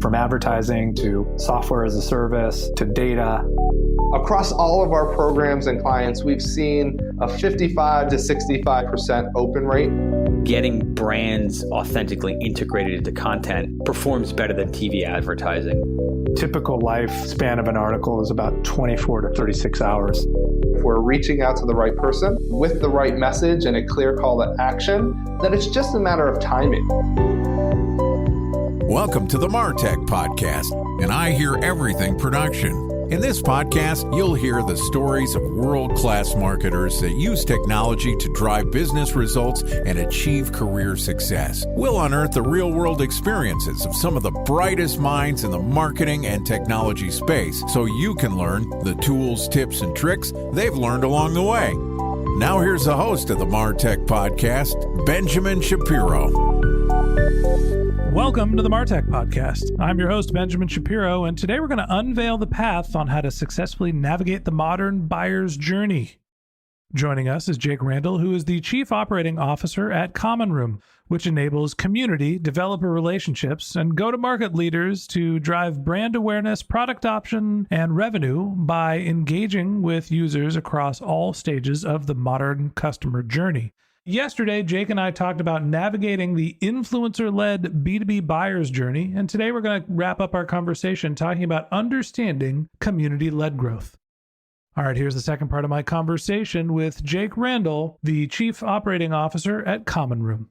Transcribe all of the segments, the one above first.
From advertising to software as a service to data. Across all of our programs and clients, we've seen a 55 to 65% open rate. Getting brands authentically integrated into content performs better than TV advertising. Typical lifespan of an article is about 24 to 36 hours. If we're reaching out to the right person with the right message and a clear call to action, then it's just a matter of timing. Welcome to the MarTech Podcast, and I Hear Everything production. In this podcast, you'll hear the stories of world-class marketers that use technology to drive business results and achieve career success. We'll unearth the real-world experiences of some of the brightest minds in the marketing and technology space so you can learn the tools, tips, and tricks they've learned along the way. Now here's the host of the MarTech Podcast, Benjamin Shapiro. Welcome to the MarTech Podcast. I'm your host, Benjamin Shapiro, and today we're going to unveil the path on how to successfully navigate the modern buyer's journey. Joining us is Jake Randall, who is the Chief Operating Officer at Common Room, which enables community, developer relationships, and go-to-market leaders to drive brand awareness, product adoption, and revenue by engaging with users across all stages of the modern customer journey. Yesterday, Jake and I talked about navigating the influencer-led B2B buyer's journey, and today we're going to wrap up our conversation talking about understanding community-led growth. All right, here's the second part of my conversation with Jake Randall, the Chief Operating Officer at Common Room.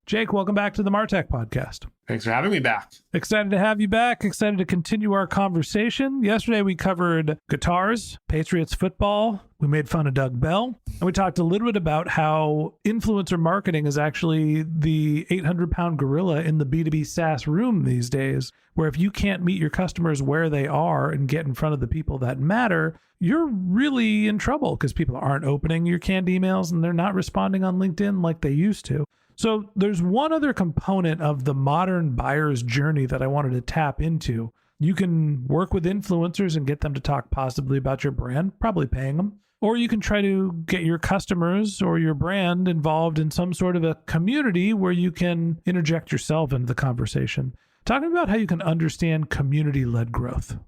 Jake, welcome back to the MarTech Podcast. Thanks for having me back. Excited to have you back. Excited to continue our conversation. Yesterday, we covered guitars, Patriots football. We made fun of Doug Bell. And we talked a little bit about how influencer marketing is actually the 800-pound gorilla in the B2B SaaS room these days, where if you can't meet your customers where they are and get in front of the people that matter, you're really in trouble because people aren't opening your canned emails and they're not responding on LinkedIn like they used to. So there's one other component of the modern buyer's journey that I wanted to tap into. You can work with influencers and get them to talk positively about your brand, probably paying them. Or you can try to get your customers or your brand involved in some sort of a community where you can interject yourself into the conversation. Talking about how you can understand community-led growth.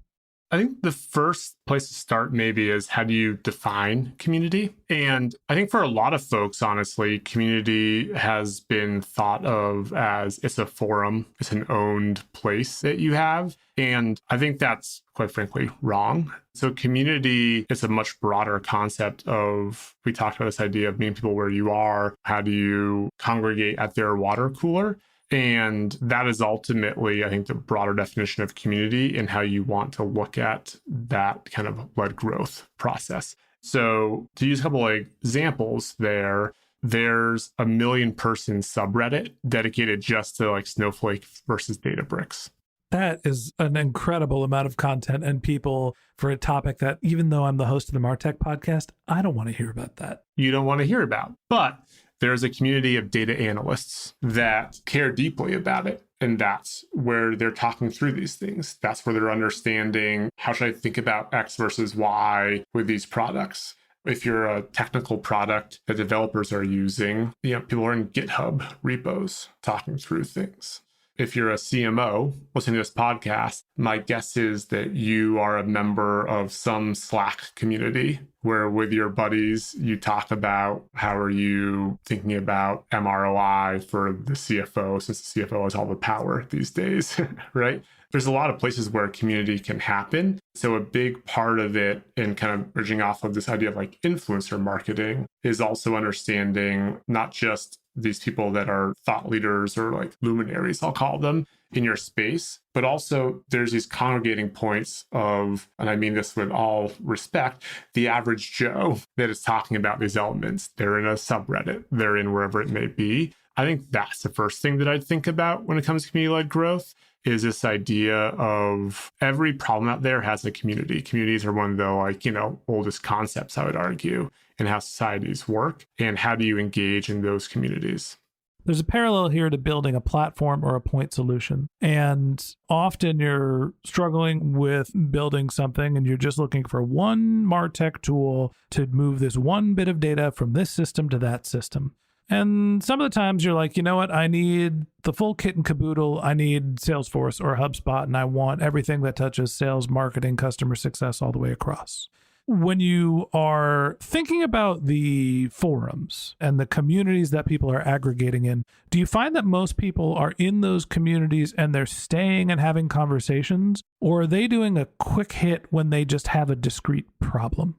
I think the first place to start maybe is how do you define community? And I think for a lot of folks, honestly, community has been thought of as it's a forum, it's an owned place that you have. And I think that's quite frankly wrong. So community is a much broader concept of, we talked about this idea of meeting people where you are. How do you congregate at their water cooler? And that is ultimately, I think, the broader definition of community and how you want to look at that kind of led growth process. So to use a couple of examples there's a 1 million person subreddit dedicated just to like Snowflake versus Databricks. That is an incredible amount of content and people for a topic that, even though I'm the host of the MarTech Podcast, I don't want to hear about that. You don't want to hear about. But there's a community of data analysts that care deeply about it. And that's where they're talking through these things. That's where they're understanding, how should I think about X versus Y with these products? If you're a technical product that developers are using, people are in GitHub repos talking through things. If you're a CMO listening to this podcast, my guess is that you are a member of some Slack community where with your buddies, you talk about how are you thinking about MROI for the CFO, since the CFO has all the power these days, right? There's a lot of places where community can happen. So a big part of it, and kind of bridging off of this idea of like influencer marketing, is also understanding not just these people that are thought leaders or like luminaries, I'll call them, in your space, but also there's these congregating points of, and I mean this with all respect, the average Joe that is talking about these elements. They're in a subreddit, they're in wherever it may be. I think that's the first thing that I'd think about when it comes to community-led growth, is this idea of every problem out there has a community. Communities are one of the oldest concepts, I would argue, in how societies work. And how do you engage in those communities? There's a parallel here to building a platform or a point solution. And often you're struggling with building something and you're just looking for one MarTech tool to move this one bit of data from this system to that system. And some of the times you're like, you know what? I need the full kit and caboodle. I need Salesforce or HubSpot, and I want everything that touches sales, marketing, customer success all the way across. When you are thinking about the forums and the communities that people are aggregating in, do you find that most people are in those communities and they're staying and having conversations, or are they doing a quick hit when they just have a discrete problem?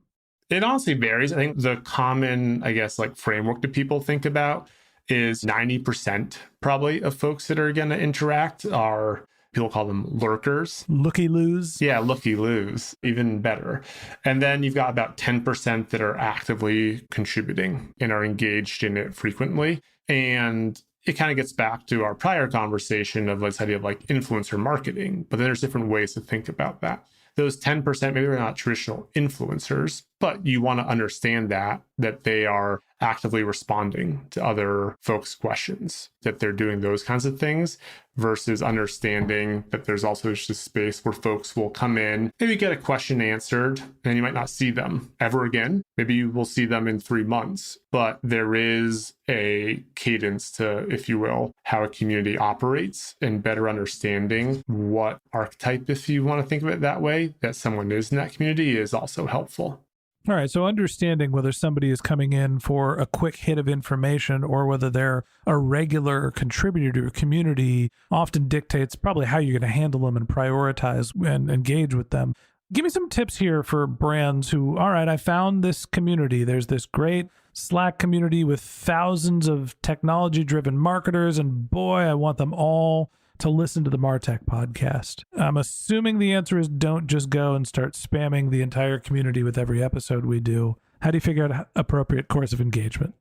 It honestly varies. I think the common, framework that people think about is 90% probably of folks that are going to interact are, people call them lurkers. Looky-loos? Yeah, looky-loos, even better. And then you've got about 10% that are actively contributing and are engaged in it frequently. And it kind of gets back to our prior conversation of this idea of influencer marketing, but then there's different ways to think about that. Those 10%, maybe they're not traditional influencers, but you want to understand that they are actively responding to other folks' questions, that they're doing those kinds of things, versus understanding that there's also just a space where folks will come in, maybe get a question answered, and you might not see them ever again. Maybe you will see them in 3 months, but there is a cadence to, if you will, how a community operates, and better understanding what archetype, if you want to think of it that way, that someone is in that community is also helpful. All right, so understanding whether somebody is coming in for a quick hit of information or whether they're a regular contributor to a community often dictates probably how you're going to handle them and prioritize and engage with them. Give me some tips here for brands who, all right, I found this community. There's this great Slack community with thousands of technology-driven marketers, and boy, I want them all to listen to the MarTech podcast. I'm assuming the answer is don't just go and start spamming the entire community with every episode we do. How do you figure out an appropriate course of engagement?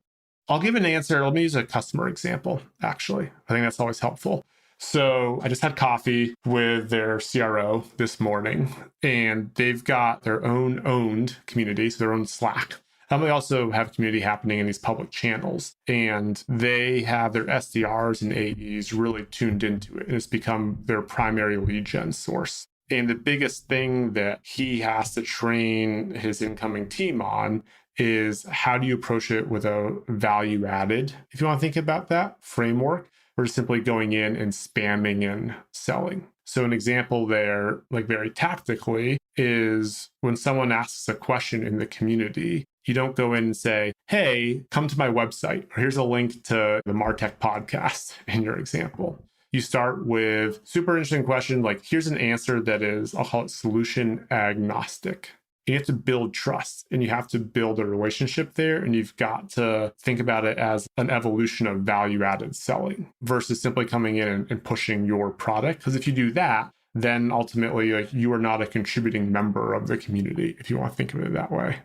I'll give an answer. Let me use a customer example, actually. I think that's always helpful. So I just had coffee with their CRO this morning, and they've got their own owned community, so their own Slack. They also have community happening in these public channels, and they have their SDRs and AEs really tuned into it, and it's become their primary lead gen source. And the biggest thing that he has to train his incoming team on is how do you approach it with a value added, if you want to think about that framework, or simply going in and spamming and selling. So an example there, very tactically, is when someone asks a question in the community, you don't go in and say, hey, come to my website, or here's a link to the MarTech podcast in your example. You start with super interesting question, here's an answer that is, I'll call it solution agnostic. You have to build trust, and you have to build a relationship there, and you've got to think about it as an evolution of value-added selling versus simply coming in and pushing your product. Because if you do that, then ultimately you are not a contributing member of the community, if you want to think of it that way.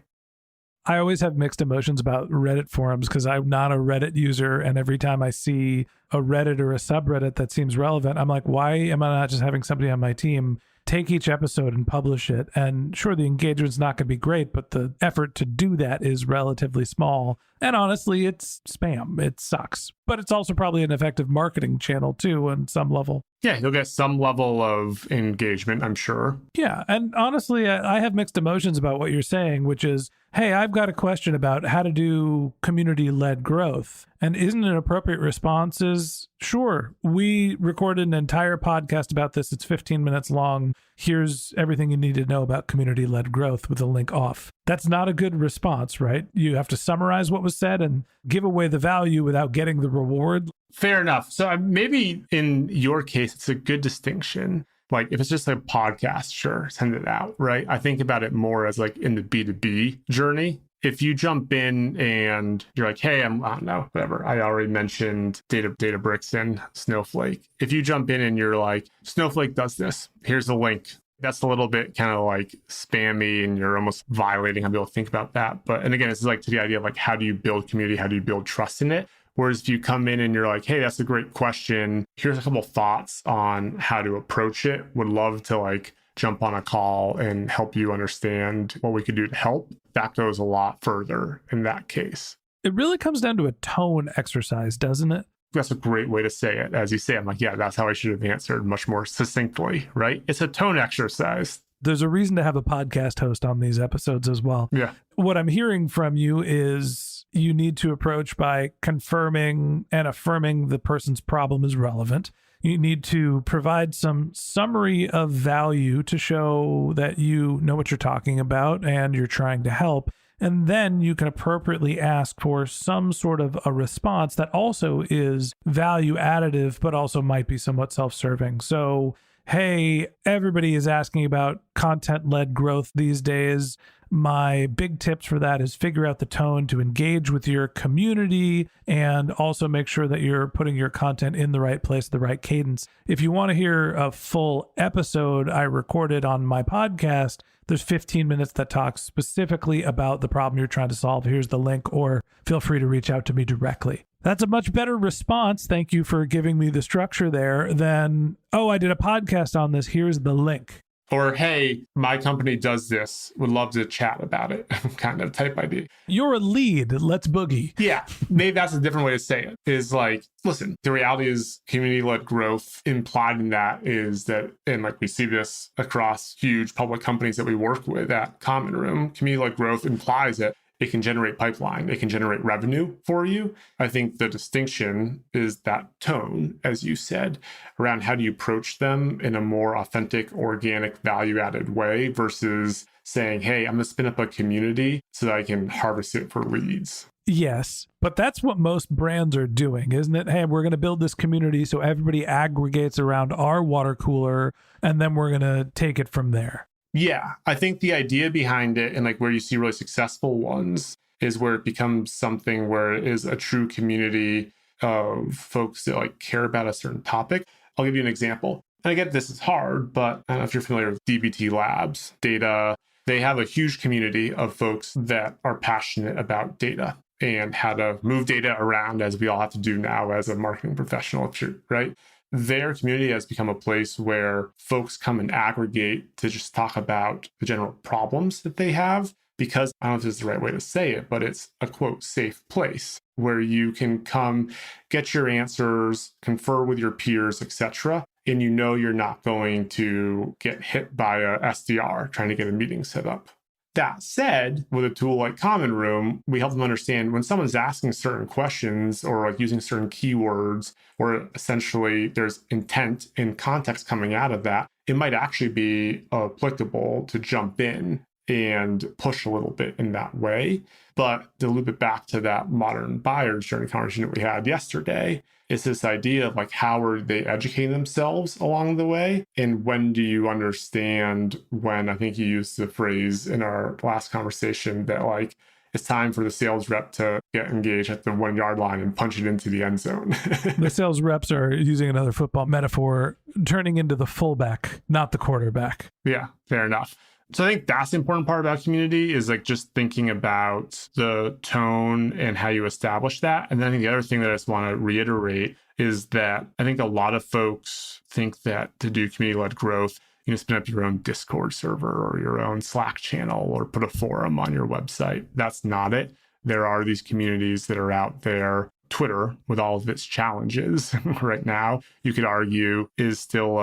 I always have mixed emotions about Reddit forums because I'm not a Reddit user. And every time I see a Reddit or a subreddit that seems relevant, I'm like, why am I not just having somebody on my team take each episode and publish it? And sure, the engagement's not going to be great, but the effort to do that is relatively small. And honestly, it's spam. It sucks. But it's also probably an effective marketing channel too on some level. Yeah, you'll get some level of engagement, I'm sure. Yeah. And honestly, I have mixed emotions about what you're saying, which is, hey, I've got a question about how to do community-led growth. And isn't an appropriate response is, sure, we recorded an entire podcast about this. It's 15 minutes long. Here's everything you need to know about community-led growth with a link off. That's not a good response, right? You have to summarize what was said and give away the value without getting the reward. Fair enough. So maybe in your case, it's a good distinction. If it's just a podcast, sure, send it out, right? I think about it more as in the B2B journey. If you jump in and you're like, hey, I don't know, whatever. I already mentioned Databricks and Snowflake. If you jump in and you're like, Snowflake does this, here's the link. That's a little bit kind of spammy, and you're almost violating how people think about that. And again, this is to the idea of how do you build community? How do you build trust in it? Whereas if you come in and you're like, hey, that's a great question. Here's a couple thoughts on how to approach it. Would love to jump on a call and help you understand what we could do to help. That goes a lot further in that case. It really comes down to a tone exercise, doesn't it? That's a great way to say it. As you say, I'm like, yeah, that's how I should have answered much more succinctly, right? It's a tone exercise. There's a reason to have a podcast host on these episodes as well. Yeah. What I'm hearing from you is you need to approach by confirming and affirming the person's problem is relevant. You need to provide some summary of value to show that you know what you're talking about and you're trying to help. And then you can appropriately ask for some sort of a response that also is value additive, but also might be somewhat self-serving. So, hey, everybody is asking about content-led growth these days. My big tips for that is figure out the tone to engage with your community and also make sure that you're putting your content in the right place, the right cadence. If you want to hear a full episode I recorded on my podcast, there's 15 minutes that talks specifically about the problem you're trying to solve. Here's the link, or feel free to reach out to me directly. That's a much better response. Thank you for giving me the structure there than, oh, I did a podcast on this. Here's the link. Or, hey, my company does this. Would love to chat about it. Kind of type idea. You're a lead. Let's boogie. Yeah. Maybe that's a different way to say it. Is like, listen, the reality is community-led growth. Implied in that is that, and like we see this across huge public companies that we work with at Common Room, community-led growth implies that it can generate pipeline, it can generate revenue for you. I think the distinction is that tone, as you said, around how do you approach them in a more authentic, organic, value-added way versus saying, hey, I'm going to spin up a community so that I can harvest it for leads. Yes, but that's what most brands are doing, isn't it? Hey, we're going to build this community so everybody aggregates around our water cooler, and then we're going to take it from there. Yeah, I think the idea behind it and like where you see really successful ones is where it becomes something where it is a true community of folks that like care about a certain topic. I'll give you an example. And I get this is hard, but I don't know if you're familiar with DBT Labs, data. They have a huge community of folks that are passionate about data and how to move data around, as we all have to do now as a marketing professional, right? Their community has become a place where folks come and aggregate to just talk about the general problems that they have, because I don't know if this is the right way to say it, but it's a quote, safe place where you can come get your answers, confer with your peers, etc. And you know you're not going to get hit by a SDR trying to get a meeting set up. That said, with a tool like Common Room, we help them understand when someone's asking certain questions or like using certain keywords, or essentially there's intent and context coming out of that, it might actually be applicable to jump in and push a little bit in that way. But to loop it back to that modern buyer's journey conversation that we had yesterday, it's this idea of like, how are they educating themselves along the way? And when do you understand when, I think you used the phrase in our last conversation that like, it's time for the sales rep to get engaged at the 1 yard line and punch it into the end zone. The sales reps are, using another football metaphor, turning into the fullback, not the quarterback. Yeah, fair enough. So I think that's the important part about community is like just thinking about the tone and how you establish that. And then I think the other thing that I just want to reiterate is that I think a lot of folks think that to do community-led growth, you can spin up your own Discord server or your own Slack channel or put a forum on your website. That's not it. There are these communities that are out there. Twitter, with all of its challenges right now, you could argue is still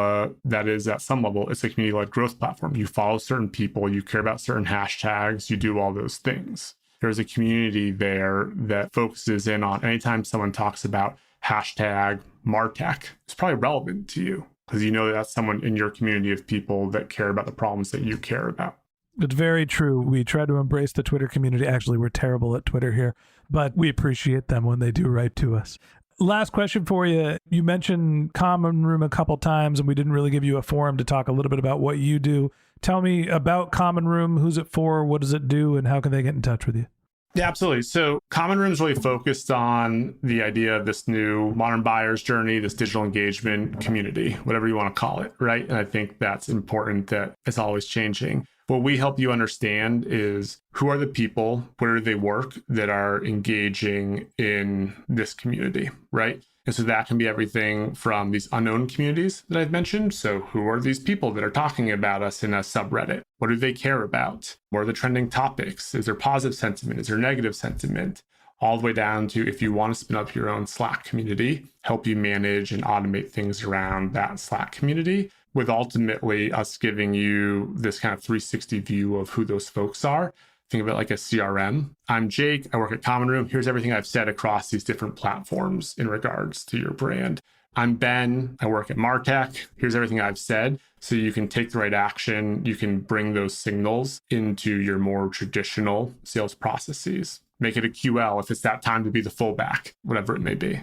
that is at some level, it's a community-led growth platform. You follow certain people, you care about certain hashtags, you do all those things. There's a community there that focuses in on anytime someone talks about hashtag MarTech, it's probably relevant to you because you know that that's someone in your community of people that care about the problems that you care about. It's very true. We try to embrace the Twitter community. Actually, we're terrible at Twitter here, but we appreciate them when they do write to us. Last question for you. You mentioned Common Room a couple times, and we didn't really give you a forum to talk a little bit about what you do. Tell me about Common Room. Who's it for? What does it do? And how can they get in touch with you? Yeah, absolutely. So Common Room is really focused on the idea of this new modern buyer's journey, this digital engagement community, whatever you want to call it, right? And I think that's important that it's always changing. What we help you understand is who are the people, where do they work that are engaging in this community, right? And so that can be everything from these unknown communities that I've mentioned. So who are these people that are talking about us in a subreddit? What do they care about? What are the trending topics? Is there positive sentiment? Is there negative sentiment? All the way down to if you want to spin up your own Slack community, help you manage and automate things around that Slack community. with ultimately us giving you this kind of 360 view of who those folks are. Think of it like a CRM. I'm Jake. I work at Common Room. Here's everything I've said across these different platforms in regards to your brand. I'm Ben. I work at MarTech. Here's everything I've said. So you can take the right action. You can bring those signals into your more traditional sales processes. Make it a QL if it's that time to be the fullback, whatever it may be.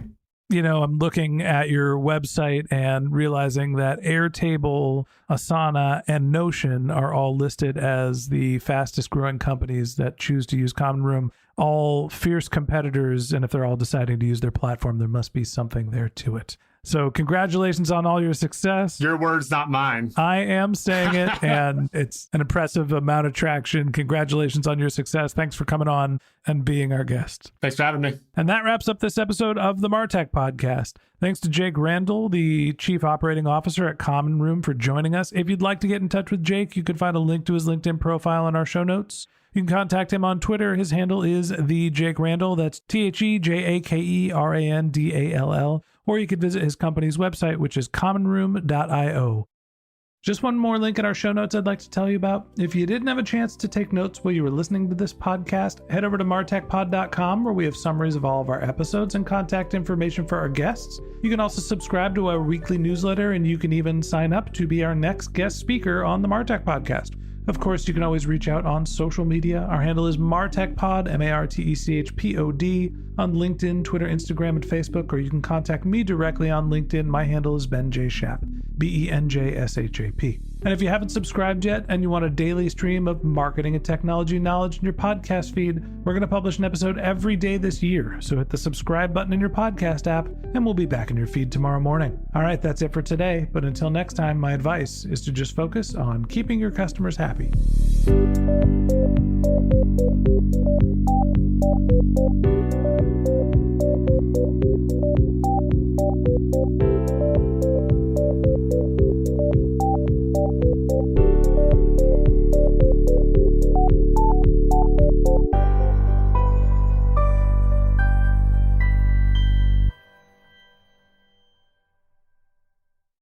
You know, I'm looking at your website and realizing that Airtable, Asana, and Notion are all listed as the fastest growing companies that choose to use Common Room, all fierce competitors. And if they're all deciding to use their platform, there must be something there to it. So congratulations on all your success. Your words, not mine. I am saying it, and it's an impressive amount of traction. Congratulations on your success. Thanks for coming on and being our guest. Thanks for having me. And that wraps up this episode of the MarTech Podcast. Thanks to Jake Randall, the Chief Operating Officer at Common Room, for joining us. If you'd like to get in touch with Jake, you can find a link to his LinkedIn profile in our show notes. You can contact him on Twitter. His handle is the Jake Randall. That's TheJakerandall. Or you could visit his company's website, which is commonroom.io. Just one more link in our show notes I'd like to tell you about. If you didn't have a chance to take notes while you were listening to this podcast, head over to martechpod.com, where we have summaries of all of our episodes and contact information for our guests. You can also subscribe to our weekly newsletter, and you can even sign up to be our next guest speaker on the MarTech Podcast. Of course, you can always reach out on social media. Our handle is MarTechPod, MarTechPod, on LinkedIn, Twitter, Instagram, and Facebook, or you can contact me directly on LinkedIn. My handle is Ben J. Shap, BenJShap. And if you haven't subscribed yet and you want a daily stream of marketing and technology knowledge in your podcast feed, we're going to publish an episode every day this year. So hit the subscribe button in your podcast app, and we'll be back in your feed tomorrow morning. All right, that's it for today. But until next time, my advice is to just focus on keeping your customers happy.